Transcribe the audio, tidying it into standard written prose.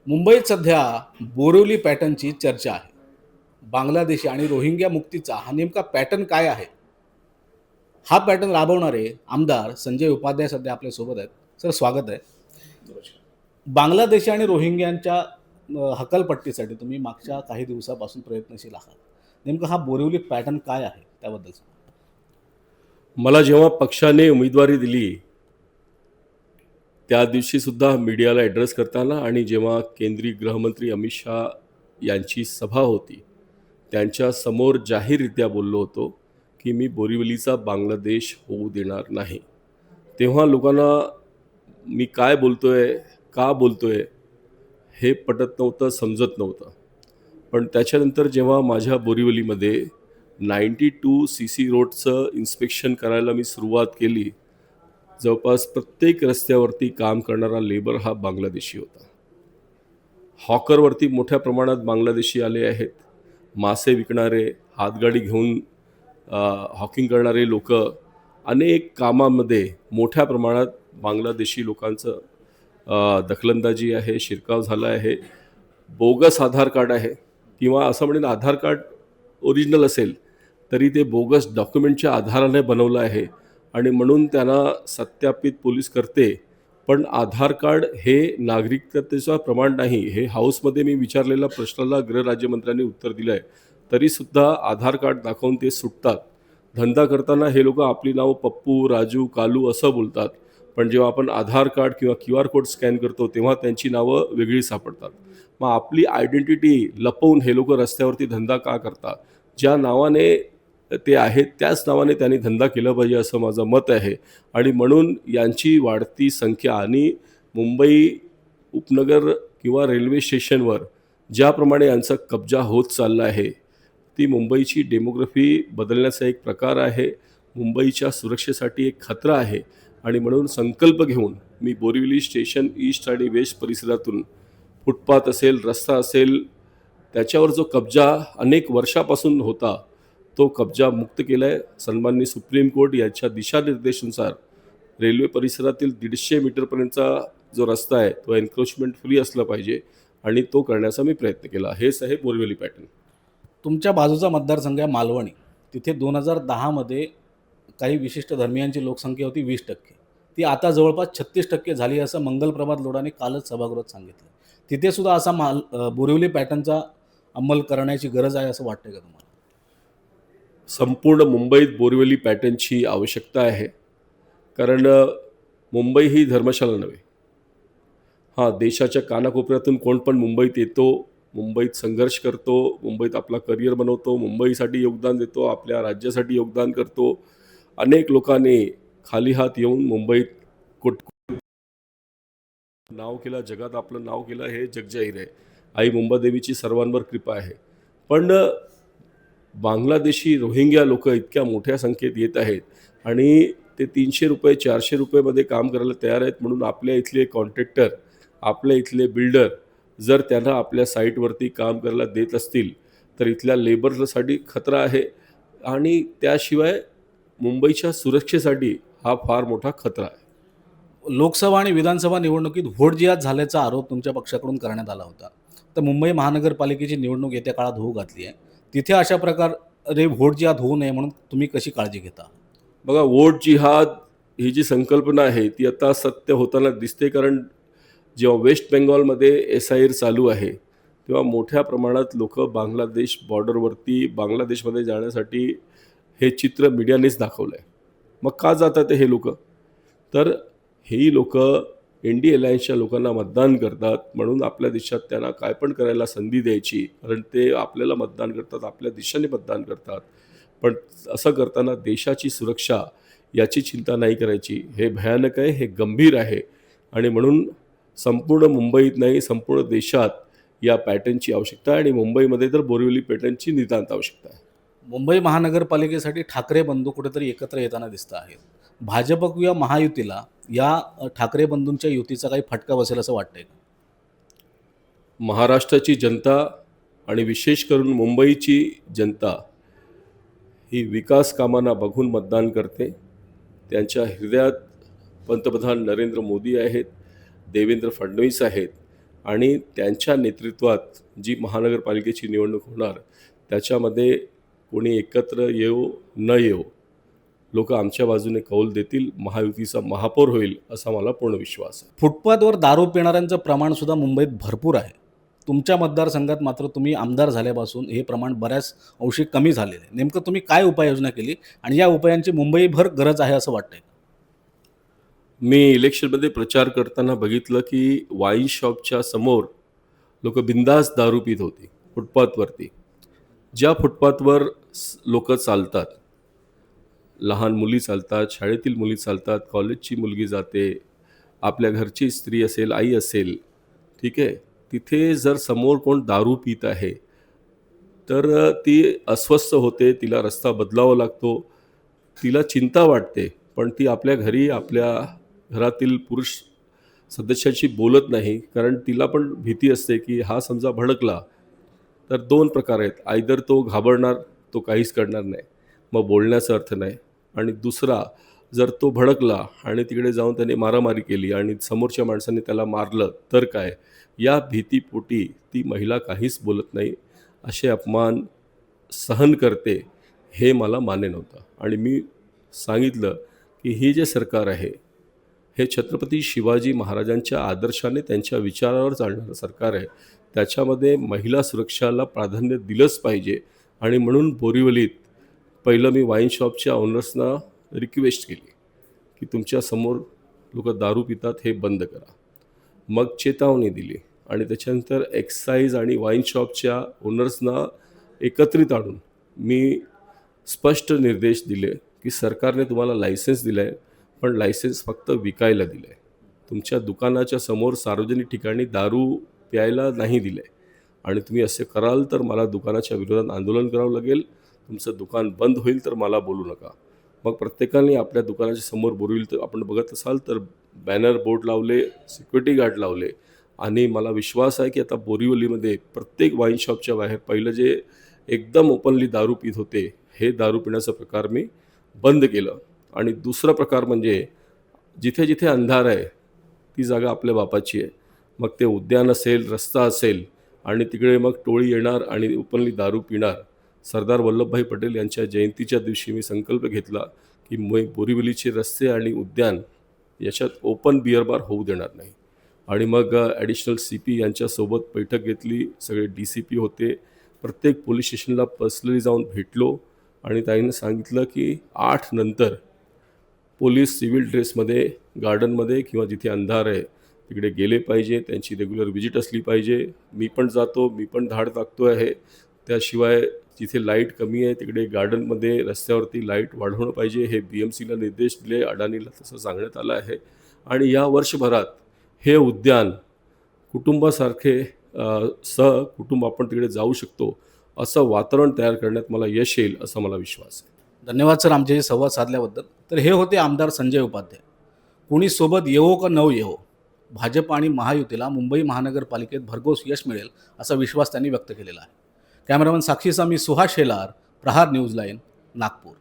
मुंबईत सध्या बोरिवली पॅटर्नची चर्चा आहे. बांगलादेशी आणि रोहिंग्या मुक्तीचा हा नेमका पॅटर्न काय आहे? हा पॅटर्न राबवणारे आमदार संजय उपाध्याय सध्या आपल्यासोबत आहेत. सर स्वागत आहे. बांगलादेशी आणि रोहिंग्यांच्या हकालपट्टीसाठी तुम्ही मागच्या काही दिवसापासून प्रयत्नशील आहात. नेमका हा बोरिवली पॅटर्न काय आहे त्याबद्दल सांगा. मला जेव्हा पक्षाने उमेदवारी दिली त्या दिवशी सुद्धा मीडियाला ॲड्रेस करताना आणि जेव्हा केंद्रीय गृहमंत्री अमित शहा यांची सभा होती त्यांच्या समोर जाहीररित्या बोललो होतो की मी बोरिवलीचा बांगलादेश होऊ देणार नाही. तेव्हा लोकांना मी काय बोलतोय, का बोलतोय हे पटत नव्हतं, समजत नव्हतं. पण त्याच्यानंतर जेव्हा माझ्या बोरिवलीमध्ये 92 CC रोडचं इन्स्पेक्शन करायला मी सुरुवात केली, जवळपास प्रत्येक रस्त्यावरती काम करणारा लेबर हा बांगलादेशी होता. हॉकरवरती मोठ्या प्रमाणात बांगलादेशी आले आहेत. मासे विकणारे, हातगाडी घेऊन हॉकिंग करणारे लोक, अनेक कामामध्ये मोठ्या प्रमाणात बांगलादेशी लोकांचं दखलंदाजी आहे, शिरकाव झाला आहे. बोगस आधार कार्ड आहे किंवा असं म्हणेन आधार कार्ड ओरिजिनल असेल तरी ते बोगस डॉक्युमेंटच्या आधाराने बनवलं आहे आणि म्हणून त्यांना सत्यापित पोलीस करते. पण आधार कार्ड हे नागरिकतेचं प्रमाण नाही. हे हाऊसमध्ये मी विचारलेल्या प्रश्नाला गृहराज्यमंत्र्यांनी उत्तर दिलं आहे. तरीसुद्धा आधार कार्ड दाखवून ते सुटतात. धंदा करताना हे लोक आपली नावं पप्पू, राजू, कालू असं बोलतात. पण जेव्हा आपण आधार कार्ड किंवा QR कोड स्कॅन करतो तेव्हा त्यांची नावं वेगळी सापडतात. मग आपली आयडेंटिटी लपवून हे लोक रस्त्यावरती धंदा का करतात? ज्या नावाने ते आहेत त्याच नावाने त्यांनी धंदा केला पाहिजे असं माझं मत आहे. आणि म्हणून यांची वाढती संख्या आणि मुंबई उपनगर किंवा रेल्वे स्टेशनवर ज्याप्रमाणे यांचा कब्जा होत चालला आहे ती मुंबईची डेमोग्राफी बदलण्याचा एक प्रकार आहे. मुंबईच्या सुरक्षेसाठी एक खतरा आहे. आणि म्हणून संकल्प घेऊन मी बोरिवली स्टेशन ईस्ट आणि वेस्ट परिसरातून फुटपाथ असेल, रस्ता असेल, त्याच्यावर जो कब्जा अनेक वर्षापासून होता तो कब्जा मुक्त केला आहे. सन्माननीय सुप्रीम कोर्ट याच्या दिशानिर्देशानुसार रेल्वे परिसरातील 150 मीटरपर्यंतचा जो रस्ता आहे तो एन्क्रोचमेंट फ्री असला पाहिजे आणि तो करण्याचा मी प्रयत्न केला. हेच आहे बोरिवली पॅटर्न. तुमच्या बाजूचा मतदारसंघ आहे मालवणी. तिथे 2010मध्ये काही विशिष्ट धर्मियांची लोकसंख्या होती 20%. ती आता जवळपास 36% झाली असं मंगलप्रभात लोढाने कालच सभागृहात सांगितलं. तिथे सुद्धा असा बोरिवली पॅटर्नचा अंमल करण्याची गरज आहे असं वाटतंय का तुम्हाला? संपूर्ण मुंबईत बोरिवली पॅटर्नची आवश्यकता आहे. कारण मुंबई ही धर्मशाला नव्हे. हां, देशाच्या कानाकोपऱ्यातून कोण पण मुंबईत येतो, मुंबईत संघर्ष करतो, मुंबईत आपला करिअर बनवतो, मुंबईसाठी योगदान देतो, आपल्या राज्यासाठी योगदान करतो. अनेक लोकांनी खाली हात येऊन मुंबईत नाव केलं, जगात आपलं नाव केलं, हे जगजाहीर आहे. आई मुंबादेवीची सर्वांवर कृपा आहे. पण बांगलादेशी रोहिंग्या लोक इतक्या मोठ्या संख्येत येत आहेत आणि ते 300 रुपये 400 रुपयेमध्ये काम करायला तयार आहेत. म्हणून आपल्या इथले कॉन्ट्रॅक्टर, आपल्या इथले बिल्डर जर त्यांना आपल्या साईटवरती काम करायला देत असतील तर इथल्या लेबरसाठी खतरा आहे आणि त्याशिवाय मुंबईच्या सुरक्षेसाठी हा फार मोठा खतरा आहे. लोकसभा आणि विधानसभा निवडणुकीत व्होट जिहाद झाल्याचा आरोप तुमच्या पक्षाकडून करण्यात आला होता. तर मुंबई महानगरपालिकेची निवडणूक येत्या काळात होऊ घातली आहे. तिथे अशा प्रकारे व्होट जिहाद होऊ नये म्हणून तुम्ही कशी काळजी घेता? बघा, वोट जिहाद ही जी संकल्पना आहे ती आता सत्य होताना दिसते. कारण जेव्हा वेस्ट बेंगॉलमध्ये SIR चालू आहे तेव्हा मोठ्या प्रमाणात लोक बांगलादेश बॉर्डरवरती बांगलादेशमध्ये जाण्यासाठी हे चित्र मीडियानेच दाखवलं आहे. मग का जातात हे लोक? तर हेही लोक NDA अलायन्सच्या लोकांना मतदान करतात. म्हणून आपल्या देशात त्यांना काय पण करायला संधी द्यायची. कारण ते आपल्याला मतदान करतात, आपल्या देशाने मतदान करतात. पण असं करताना देशाची सुरक्षा याची चिंता नाही करायची. हे भयानक आहे, हे गंभीर आहे. आणि म्हणून संपूर्ण मुंबईत नाही, संपूर्ण देशात या पॅटर्नची आवश्यकता आहे आणि मुंबईमध्ये तर बोरिवली पॅटर्नची नितांत आवश्यकता आहे. मुंबई महानगरपालिकेसाठी ठाकरे बंधू कुठेतरी एकत्र येताना दिसत आहेत. भाजप किंवा महायुतीला या ठाकरे बंधूंच्या युतीचा काही फटका बसेल असं वाटतंय का? महाराष्ट्राची जनता आणि विशेष करून मुंबईची जनता ही विकास कामांना बघून मतदान करते. त्यांच्या हृदयात पंतप्रधान नरेंद्र मोदी आहेत, देवेंद्र फडणवीस आहेत आणि त्यांच्या नेतृत्वात जी महानगरपालिकेची निवडणूक होणार त्याच्यामध्ये कोणी एकत्र येवो न येवो, लोक आमच्या बाजूने कौल देतील, महायुतीचा महापौर होईल असा मला पूर्ण विश्वास आहे. फुटपाथवर दारू पिणाऱ्यांचं प्रमाण सुद्धा मुंबईत भरपूर आहे. तुमच्या मतदारसंघात मात्र तुम्ही आमदार झाल्यापासून हे प्रमाण बऱ्याच अंशी कमी झालेलं आहे. नेमकं तुम्ही काय उपाययोजना केली आणि या उपायांची मुंबईभर गरज आहे असं वाटतंय? मी इलेक्शनमध्ये प्रचार करताना बघितलं की वाईन शॉपच्या समोर लोक बिंदास दारू पित होती फुटपाथवरती. ज्या फुटपाथवर लोक चालतात, लहान मुली चालतात, शाळेतील मुली चालतात, कॉलेजची मुलगी जाते, आपल्या घरची स्त्री असेल, आई असेल, ठीक आहे, तिथे जर समोर कोण दारू पित आहे तर ती अस्वस्थ होते, तिला रस्ता बदलावा लागतो, तिला चिंता वाटते, पण ती आपल्या घरी आपल्या घरातील पुरुष सदस्याशी बोलत नाही, कारण तिला पण भीती असते की हा समजा भडकला तर दोन प्रकार आहेत. आयदर तो घाबरणार, तो काहीच करणार नाही, मग बोलण्याचा अर्थ नाही, आणि दुसरा, जर तो भडकला आणि तिकडे जाऊन त्याने मारामारी केली आणि समोरच्या माणसाने त्याला मारलं तर काय, या भीतीपोटी ती महिला काहीच बोलत नाही, असे अपमान सहन करते. हे मला मान्य नव्हतं आणि मी सांगितलं की हे जे सरकार आहे हे छत्रपती शिवाजी महाराजांच्या आदर्शाने, त्यांच्या विचारावर चालणारं सरकार आहे. त्याच्यामध्ये महिला सुरक्षाला प्राधान्य दिलंच पाहिजे. आणि म्हणून बोरिवलीत पहिलं मी वाईन शॉपच्या ओनर्सना रिक्वेस्ट केली की तुमच्यासमोर लोक दारू पितात, हे बंद करा. मग चेतावणी दिली आणि त्याच्यानंतर एक्साईज आणि वाईन शॉपच्या ओनर्सना एकत्रित आणून मी स्पष्ट निर्देश दिले की सरकारने तुम्हाला लायसन्स दिलं आहे, पण लायसन्स फक्त विकायला दिलं आहे, तुमच्या दुकानाच्या समोर सार्वजनिक ठिकाणी दारू प्यायला नाही दिलं आहे. आणि तुम्ही असे कराल तर मला दुकानाच्या विरोधात आंदोलन करावं लागेल, तुमचं दुकान बंद होईल, तर मला बोलू नका. मग प्रत्येकाने आपल्या दुकानाच्या समोर बोरिवलीत आपण बघत असाल तर बॅनर बोर्ड लावले, सिक्युरिटी गार्ड लावले, आणि मला विश्वास आहे की आता बोरिवलीमध्ये प्रत्येक वाईन शॉपच्या बाहेर पहिलं जे एकदम ओपनली दारू पित होते, हे दारू पिण्याचा प्रकार मी बंद केलं. आणि दुसरा प्रकार म्हणजे जिथे जिथे अंधार आहे ती जागा आपल्या बापाची आहे, मग ते उद्यान असेल, रस्ता असेल, आणि तिकडे मग टोळी येणार आणि ओपनली दारू पिणार. सरदार वल्लभभाई पटेल यांच्या जयंतीच्या दिवशी मी संकल्प घेतला की बोरिवलीचे रस्ते आणि उद्यान याच्यात ओपन बिअर बार होऊ देणार नाही. आणि मग ॲडिशनल CP यांच्यासोबत बैठक घेतली, सगळे DCP होते, प्रत्येक पोलीस स्टेशनला पर्सनली जाऊन भेटलो आणि ताईंनी सांगितलं की 8 नंतर पोलीस सिव्हिल ड्रेसमध्ये गार्डनमध्ये किंवा जिथे अंधार आहे तिकडे गेले पाहिजे, त्यांची रेग्युलर व्हिजिट असली पाहिजे. मी पण जातो, मी पण धाड टाकतो आहे. त्याशिवाय जिथे लाईट कमी आहे तिकडे गार्डनमध्ये, रस्त्यावरती लाईट वाढवणं पाहिजे, हे BMCला निर्देश दिले, अडाणीला तसं सांगण्यात आलं आहे. आणि या वर्षभरात हे उद्यान कुटुंबासारखे कुटुंब आपण तिकडे जाऊ शकतो असं वातावरण तयार करण्यात मला यश येईल असा मला विश्वास आहे. धन्यवाद सर आमच्याशी संवाद साधल्याबद्दल. तर हे होते आमदार संजय उपाध्याय. कोणी सोबत येवो का न येवो, भाजप आणि महायुतीला मुंबई महानगरपालिकेत भरघोस यश मिळेल असा विश्वास त्यांनी व्यक्त केलेला आहे. कॅमेरामन साक्षीचा मी सुहास शेलार, प्रहार न्यूज लाईन, नागपूर.